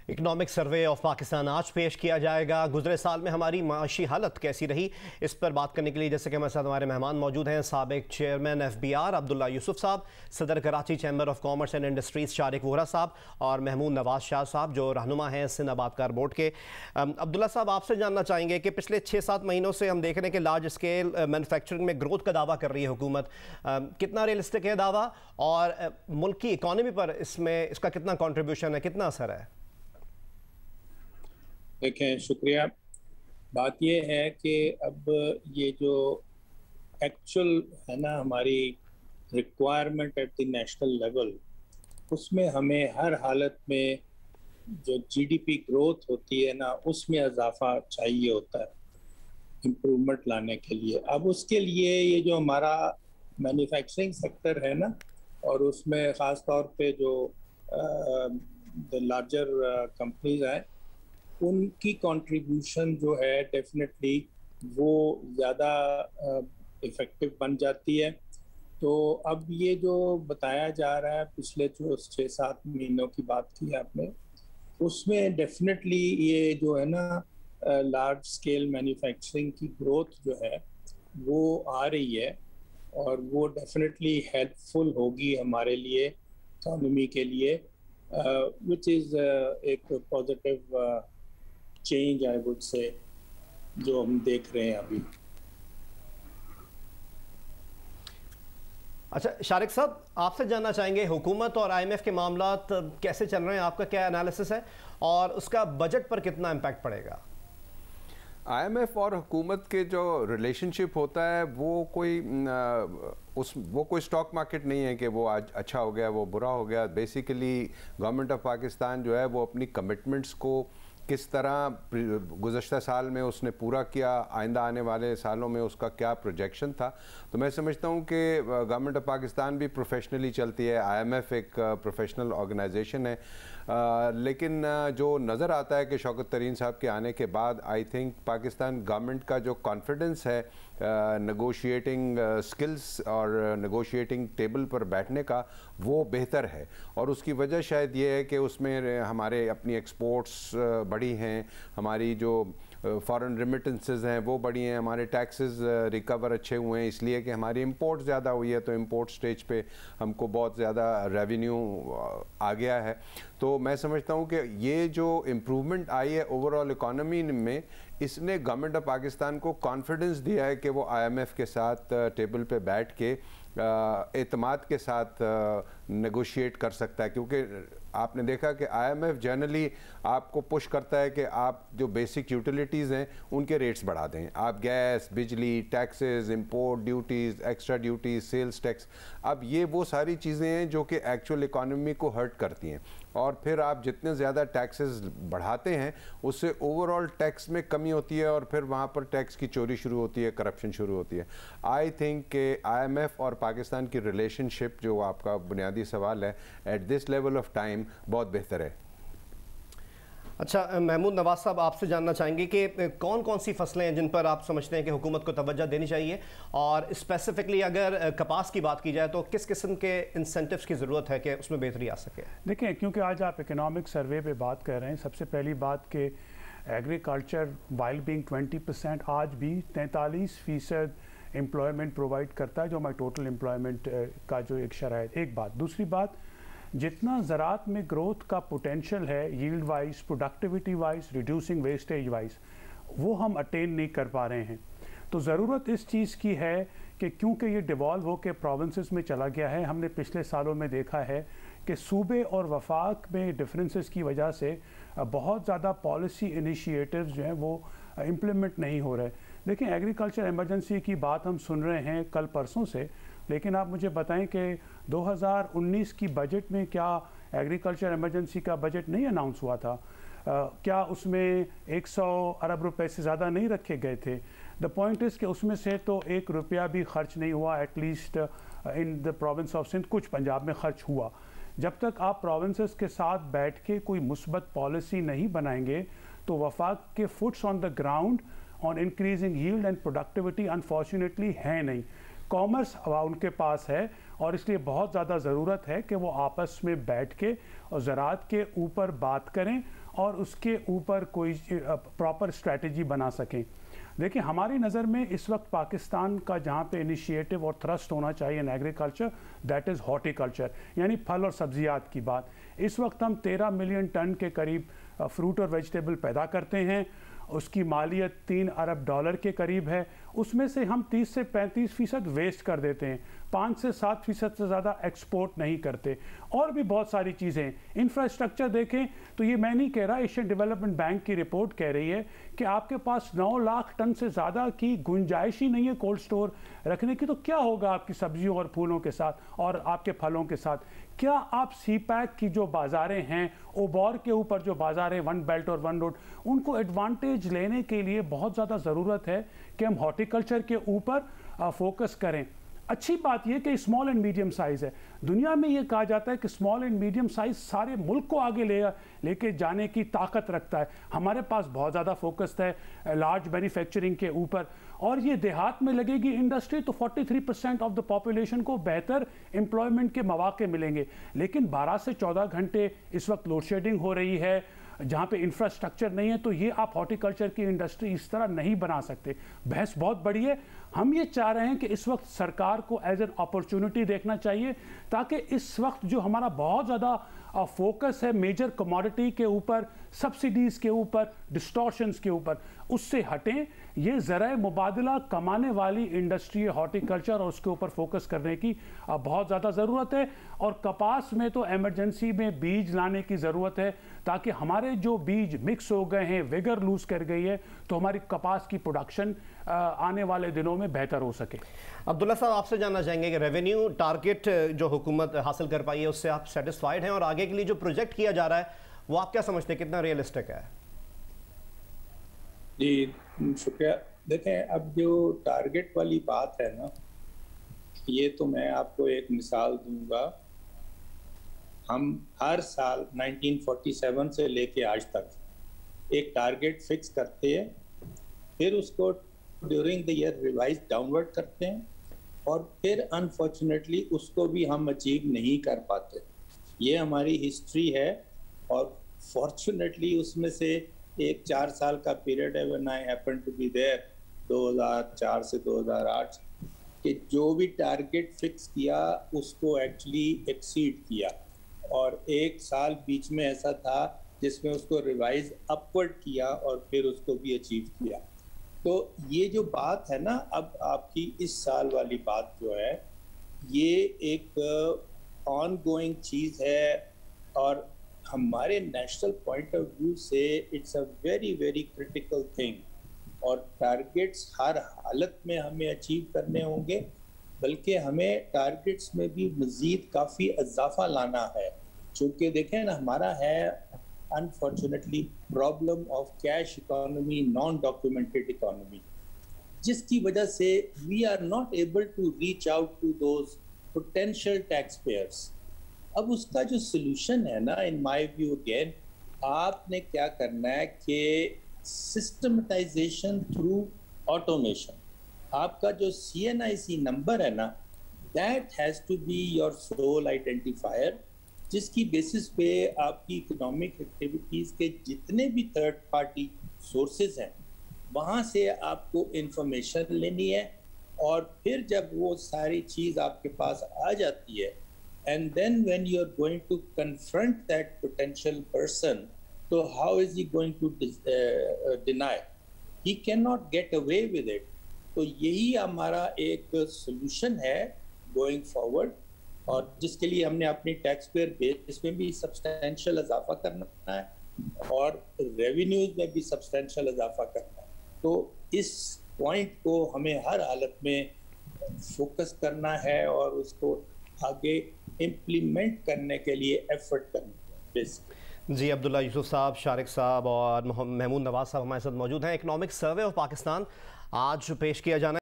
Economic survey of Pakistan آج پیش کیا جائے گا۔ گزرے سال میں ہماری معاشی حالت کیسی رہی، اس پر بات کرنے کے لیے جیسے کہ ہمارے ساتھ ہمارے مہمان موجود ہیں۔ سابق چیئرمین FBR عبداللہ یوسف صاحب، صدر Karachi chamber of commerce and industries Shariq Vohra صاحب، اور محمود نواز شاہ صاحب جو رہنما ہیں سندھ آبادکار بورڈ کے۔ عبداللہ صاحب، آپ سے جاننا چاہیں گے کہ پچھلے 6-7 مہینوں سے ہم دیکھ رہے ہیں کہ لارج اسکیل مینوفیکچرنگ میں گروتھ کا دعویٰ کر رہی ہے حکومت، کتنا ریئلسٹک ہے دعویٰ، اور ملک کی اکانومی پر اس کا کتنا کنٹریبیوشن ہے، کتنا اثر ہے؟ دیکھیں، شکریہ۔ بات یہ ہے کہ اب یہ جو ایکچول ہے نا ہماری requirement at the national level, اس میں ہمیں ہر حالت میں جو GDP گروتھ ہوتی ہے نا اس میں اضافہ چاہیے ہوتا ہے امپرومنٹ لانے کے لیے۔ اب اس کے لیے یہ جو ہمارا مینوفیکچرنگ سیکٹر ہے نا، اور اس میں خاص طور پہ جو لارجر کمپنیز ہیں ان کی کنٹریبیوشن جو ہے ڈیفینیٹلی وہ زیادہ افیکٹو بن جاتی ہے۔ تو اب یہ جو بتایا جا رہا ہے پچھلے جو 6-7 مہینوں کی بات کی آپ نے، اس میں ڈیفینیٹلی یہ جو ہے نا لارج اسکیل مینوفیکچرنگ کی گروتھ جو ہے وہ آ رہی ہے، اور وہ ڈیفینیٹلی ہیلپ فل ہوگی ہمارے لیے اکانومی کے لیے، وچ از ایک positive change I would say جو ہم دیکھ رہے ہیں ابھی۔ اچھا شارق صاحب، آپ سے جاننا چاہیں گے حکومت اور IMF کے معاملات کیسے چل رہے ہیں، آپ کا کیا انالیسس ہے، اور اس کا بجٹ پر کتنا امپیکٹ پڑے گا؟ IMF اور حکومت کے جو ریلیشن شپ ہوتا ہے وہ کوئی سٹاک مارکیٹ نہیں ہے کہ وہ آج اچھا ہو گیا وہ برا ہو گیا۔ بیسیکلی گورنمنٹ آف پاکستان جو ہے وہ اپنی کمٹمنٹس کو کس طرح گزشتہ سال میں اس نے پورا کیا، آئندہ آنے والے سالوں میں اس کا کیا پروجیکشن تھا، تو میں سمجھتا ہوں کہ گورنمنٹ آف پاکستان بھی پروفیشنلی چلتی ہے، IMF ایک پروفیشنل آرگنائزیشن ہے، لیکن جو نظر آتا ہے کہ شوکت ترین صاحب کے آنے کے بعد آئی تھنک پاکستان گورنمنٹ کا جو کانفیڈنس ہے نیگوشیٹنگ سکلز اور نیگوشیٹنگ ٹیبل پر بیٹھنے کا وہ بہتر ہے، اور اس کی وجہ شاید یہ ہے کہ اس میں ہمارے اپنی ایکسپورٹس بڑی ہیں، ہماری جو فارن ریمیٹنسز ہیں وہ بڑی ہیں، ہمارے ٹیکسز ریکور اچھے ہوئے ہیں اس لیے کہ ہماری امپورٹ زیادہ ہوئی ہے، تو امپورٹ سٹیج پہ ہم کو بہت زیادہ ریونیو آ گیا ہے۔ تو میں سمجھتا ہوں کہ یہ جو امپرومنٹ آئی ہے اوور آل اکانومی میں، اس نے گورنمنٹ آف پاکستان کو کانفیڈنس دیا ہے کہ وہ IMF کے ساتھ ٹیبل پہ بیٹھ کے اعتماد کے ساتھ نیگوشیٹ کر سکتا ہے، کیونکہ آپ نے دیکھا کہ IMF جنرلی آپ کو پش کرتا ہے کہ آپ جو بیسک یوٹیلیٹیز ہیں ان کے ریٹس بڑھا دیں، آپ گیس، بجلی، taxes, import duties, extra duties, sales tax, اب یہ وہ ساری چیزیں ہیں جو کہ ایکچوئل اکانومی کو ہرٹ کرتی ہیں، اور پھر آپ جتنے زیادہ ٹیکسز بڑھاتے ہیں اس سے اوور آل ٹیکس میں کمی ہوتی ہے، اور پھر وہاں پر ٹیکس کی چوری شروع ہوتی ہے، کرپشن شروع ہوتی ہے۔ آئی تھنک کہ IMF اور پاکستان کی ریلیشن شپ جو آپ کا بنیادی سوال ہے at this level of time بہت بہتر ہے۔ اچھا محمود نواز صاحب، آپ سے جاننا چاہیں گے کہ کون کون سی فصلیں ہیں جن پر آپ سمجھتے ہیں کہ حکومت کو توجہ دینی چاہیے، اور اسپیسیفکلی اگر کپاس کی بات کی جائے تو کس قسم کے انسینٹیوز کی ضرورت ہے کہ اس میں بہتری آ سکے؟ دیکھیں، کیونکہ آج آپ اکنامک سروے پہ بات کر رہے ہیں، سب سے پہلی بات کہ ایگریکلچر وائل بینگ 20% آج بھی 43% امپلائمنٹ پرووائڈ کرتا ہے، جو ہمارے ٹوٹل امپلائمنٹ کا جو ایک شرائط۔ ایک بات، دوسری بات، جتنا زراعت میں گروتھ کا پوٹینشل ہے yield wise, productivity wise, reducing wastage wise, وہ ہم اٹین نہیں کر پا رہے ہیں۔ تو ضرورت اس چیز کی ہے کہ کیونکہ یہ ڈیوالو ہو کے پروونسز میں چلا گیا ہے، ہم نے پچھلے سالوں میں دیکھا ہے کہ صوبے اور وفاق میں ڈفرینسز کی وجہ سے بہت زیادہ پالیسی انیشیٹیوز جو ہیں وہ امپلیمنٹ نہیں ہو رہے۔ دیکھیں، ایگریکلچر ایمرجنسی کی بات ہم سن رہے ہیں کل پرسوں سے، لیکن آپ مجھے بتائیں کہ 2019 کی بجٹ میں کیا ایگریکلچر ایمرجنسی کا بجٹ نہیں اناؤنس ہوا تھا؟ کیا اس میں 100 ارب روپے سے زیادہ نہیں رکھے گئے تھے؟ دا پوائنٹ از کہ اس میں سے تو 1 روپیہ بھی خرچ نہیں ہوا، at least in the province of Sindh, کچھ پنجاب میں خرچ ہوا۔ جب تک آپ پروونسز کے ساتھ بیٹھ کے کوئی مثبت پالیسی نہیں بنائیں گے تو وفاق کے feet on the ground on increasing yield and productivity unfortunately ہے نہیں۔ کامرس ان کے پاس ہے اور اس لیے بہت زیادہ ضرورت ہے کہ وہ آپس میں بیٹھ کے اور زراعت کے اوپر بات کریں اور اس کے اوپر کوئی پراپر اسٹریٹجی بنا سکیں. دیکھیں ہماری نظر میں اس وقت پاکستان کا جہاں پہ انیشیٹو اور تھرسٹ ہونا چاہیے in agriculture, that is horticulture, یعنی پھل اور سبزیات کی بات. اس وقت ہم 13 ملین ٹن کے قریب فروٹ اور ویجیٹیبل پیدا کرتے ہیں. اس کی مالیت $3 ارب کے قریب ہے. اس میں سے ہم 30 سے 35% ویسٹ کر دیتے ہیں، 5 سے 7% سے زیادہ ایکسپورٹ نہیں کرتے. اور بھی بہت ساری چیزیں. انفراسٹرکچر دیکھیں تو یہ میں نہیں کہہ رہا، ایشین ڈیولپمنٹ بینک کی رپورٹ کہہ رہی ہے کہ آپ کے پاس 9 لاکھ ٹن سے زیادہ کی گنجائش ہی نہیں ہے کولڈ سٹور رکھنے کی. تو کیا ہوگا آپ کی سبزیوں اور پھولوں کے ساتھ اور آپ کے پھلوں کے ساتھ؟ کیا آپ سی پیک کی جو بازاریں ہیں، اوبور کے اوپر جو بازاریں 1 بیلٹ اور 1 روڈ، ان کو ایڈوانٹیج لینے کے لیے بہت زیادہ ضرورت ہے کہ ہم ہارٹیکلچر کے اوپر فوکس کریں. اچھی بات یہ کہ اسمال اینڈ میڈیم سائز ہے. دنیا میں یہ کہا جاتا ہے کہ اسمال اینڈ میڈیم سائز سارے ملک کو آگے لے کے جانے کی طاقت رکھتا ہے. ہمارے پاس بہت زیادہ فوکس ہے لارج مینوفیکچرنگ کے اوپر، اور یہ دیہات میں لگے گی انڈسٹری تو 43% آف دا پاپولیشن کو بہتر امپلائمنٹ کے مواقع ملیں گے. لیکن 12 سے 14 گھنٹے اس وقت لوڈ شیڈنگ ہو رہی ہے جہاں پہ انفراسٹرکچر نہیں ہے، تو یہ آپ ہارٹیکلچر کی انڈسٹری اس طرح نہیں بنا سکتے. بحث بہت بڑی ہے. ہم یہ چاہ رہے ہیں کہ اس وقت سرکار کو ایز این اپرچونٹی دیکھنا چاہیے تاکہ اس وقت جو ہمارا بہت زیادہ فوکس ہے میجر کموڈٹی کے اوپر، سبسیڈیز کے اوپر، ڈسٹورشنز کے اوپر، اس سے ہٹیں. یہ ذرائع مبادلہ کمانے والی انڈسٹری ہارٹیکلچر اور اس کے اوپر فوکس کرنے کی بہت زیادہ ضرورت ہے. اور کپاس میں تو ایمرجنسی میں بیج لانے کی ضرورت ہے تاکہ ہمارے جو بیج مکس ہو گئے ہیں، ویگر لوز کر گئی ہے، تو ہماری کپاس کی پروڈکشن آنے والے دنوں میں بہتر ہو سکے. عبداللہ صاحب آپ سے جاننا چاہیں گے کہ ریونیو ٹارگٹ جو حکومت حاصل کر پائی ہے اس سے آپ سیٹسفائیڈ ہیں، اور آگے کے لیے جو پروجیکٹ کیا جا رہا ہے وہ آپ کیا سمجھتے ہیں کتنا ریئلسٹک ہے؟ جی شکریہ. دیکھیں اب جو ٹارگٹ والی بات ہے نا، یہ تو میں آپ کو ایک مثال دوں گا. ہم ہر سال 1947 سے لے کے آج تک ایک ٹارگٹ فکس کرتے ہیں، پھر اس کو during the year revise downward کرتے ہیں، اور پھر انفارچونیٹلی اس کو بھی ہم اچیو نہیں کر پاتے. یہ ہماری ہسٹری ہے. اور فارچونیٹلی اس میں سے ایک 4 سال کا پیریڈ ہے when I happen to be there 2004 سے 2008 کہ جو بھی ٹارگٹ فکس کیا اس کو ایکچولی ایکسیڈ کیا، اور ایک سال بیچ میں ایسا تھا جس میں اس کو ریوائز اپورڈ کیا اور پھر اس کو بھی اچیو کیا. تو یہ جو بات ہے نا اب آپ کی اس سال والی بات جو ہے، یہ ایک آن گوئنگ چیز ہے، اور ہمارے نیشنل پوائنٹ آف ویو سے it's a very very critical thing. اور ٹارگٹس ہر حالت میں ہمیں اچیو کرنے ہوں گے، بلکہ ہمیں ٹارگٹس میں بھی مزید کافی اضافہ لانا ہے. چونکہ دیکھیں نا ہمارا ہے unfortunately problem of cash economy, non-documented economy, جس کی وجہ سے we are not able to reach out to those potential taxpayers. اب اس کا جو solution ہے نا in my view again، آپ نے کیا کرنا ہے کہ systematization through automation. آپ کا جو CNIC نمبر ہے نا that has to be your sole identifier، جس کی بیسس پہ آپ کی اکنامک ایکٹیویٹیز کے جتنے بھی تھرڈ پارٹی سورسز ہیں وہاں سے آپ کو انفارمیشن لینی ہے. اور پھر جب وہ ساری چیز آپ کے پاس آ جاتی ہے and then when you are going to confront that potential person, تو how is he going to deny? He can not get away with it. تو یہی ہمارا ایک سولوشن ہے گوئنگ فارورڈ، اور جس کے لیے ہم نے اپنی ٹیکس پیئر بیس میں بھی سبسٹینشیل اضافہ کرنا ہے اور ریونیوز میں بھی سبسٹینشیل اضافہ کرنا ہے. تو اس پوائنٹ کو ہمیں ہر حالت میں فوکس کرنا ہے اور اس کو آگے امپلیمنٹ کرنے کے لیے ایفرٹ کرنا ہے. جی عبداللہ یوسف صاحب، شارق صاحب اور محمود نواز صاحب ہمارے ساتھ موجود ہیں. اکنامک سروے آف پاکستان آج پیش کیا جانا ہے.